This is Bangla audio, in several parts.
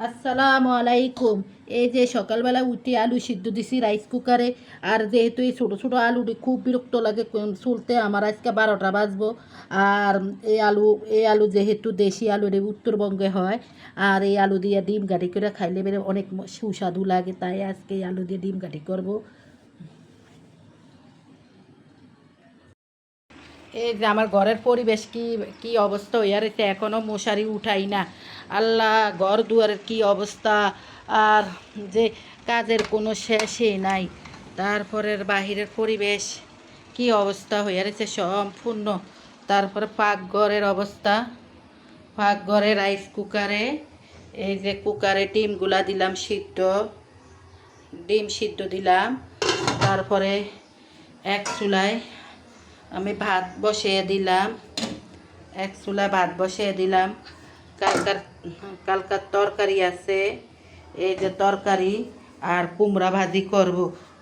আসসালামু আলাইকুম। এই যে সকালবেলা উঠে আলু সিদ্ধ দিছি রাইস কুকারে। আর যেহেতু এই ছোটো ছোটো আলুটি খুব বিরক্ত লাগে চলতে, আমার আজকে 12টা বাজবো। আর এই আলু যেহেতু দেশি আলু, এটা উত্তরবঙ্গে হয়। আর এই আলু দিয়ে ডিম ঘাটি করে খাইলে বেড়ে অনেক সুস্বাদু লাগে, তাই আজকে এই আলু দিয়ে ডিম ঘাটি করবো। এই যে আমার ঘরের পরিবেশ কি কি অবস্থা হইয়া রয়েছে, এখনও মশারি উঠাই না। আল্লাহ, ঘর দুয়ারের কি অবস্থা! আর যে কাজের কোনো শেষই নাই। তারপরের বাহিরের পরিবেশ কি অবস্থা হইয়া রয়েছে সম্পূর্ণ। তারপরে পাকঘরের অবস্থা, পাকঘরে রাইস কুকারে, এই যে কুকারে ডিম সিদ্ধ দিলাম। তারপরে এক চুলায় আমি এক চুলা ভাত বসিয়ে দিলাম। কালকার কালকার তরকারি আছে, এই যে তরকারি আর কুমড়া ভাজি করব।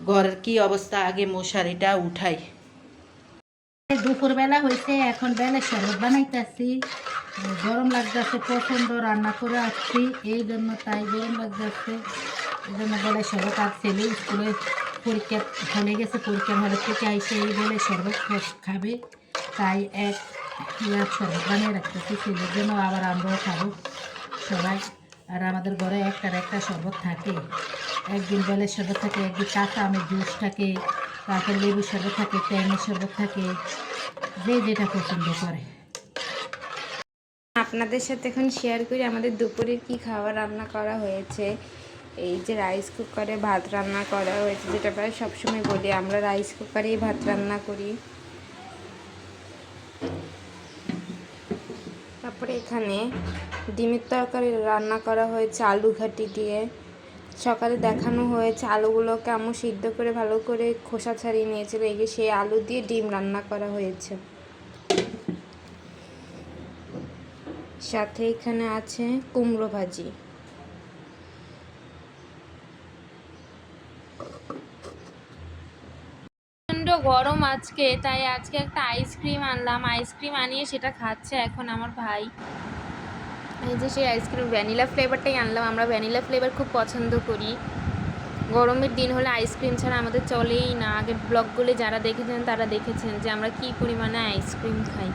ঘরের কি অবস্থা, আগে মশারিটা উঠাই। দুপুরবেলা হয়েছে, এখন বেলের শরবত বানাইতেছি। গরম লাগতেছে প্রচণ্ড, রান্না করে আসছি এই জন্য, তাই গরম লাগতেছে এই জন্য বেলের শরবত। আর ছেলে স্কুলে পরীক্ষা হলে গেছে, পরীক্ষার হলে থেকে আইসে এই বেলের শরবত খাবে, তাই এক শরবত বানিয়ে রাখতেছি ছেলের জন্য, আবার আমরাও খাবো সবাই। আর আমাদের ঘরে একটা শরবত থাকে, একদিন বেলের শরবত থাকে, একদিন কাঁচা আমের জুস থাকে, তারপর লেবুর শরবত থাকে, ট্যাংয়ের শরবত থাকে, যে যেটা পছন্দ করে। আপনাদের সাথে এখন শেয়ার করি আমাদের দুপুরের কি খাবার রান্না করা হয়েছে। এই যে রাইস কুকারে ভাত রান্না করা হয়েছে, যেটা প্রায় সবসময় বলি, আমরা রাইস কুকারেই ভাত রান্না করি। তারপরে এখানে ডিমের তরকারি রান্না করা হয়েছে আলু ঘাটি দিয়ে। সকালে দেখানো হয়েছে আলুগুলোকে আম্মু সিদ্ধ করে ভালো করে খোসা ছাড়িয়ে নিয়েছিল, এই যে সেই আলু দিয়ে ডিম রান্না করা হয়েছে। সাথে এখানে আছে কুমড়ো ভাজি। প্রচণ্ড গরম আজকে, তাই আজকে একটা আইসক্রিম আনলাম। আইসক্রিম আনিয়ে সেটা খাচ্ছে এখন আমার ভাই। এই যে সেই আইসক্রিম ভ্যানিলা ফ্লেভারটাই আনলাম, আমরা ভ্যানিলা ফ্লেভার খুব পছন্দ করি। গরমের দিন হলে আইসক্রিম ছাড়া আমাদের চলেই না। আগের ব্লগগুলি যারা দেখেছেন তারা দেখেছেন যে আমরা কী পরিমাণে আইসক্রিম খাই।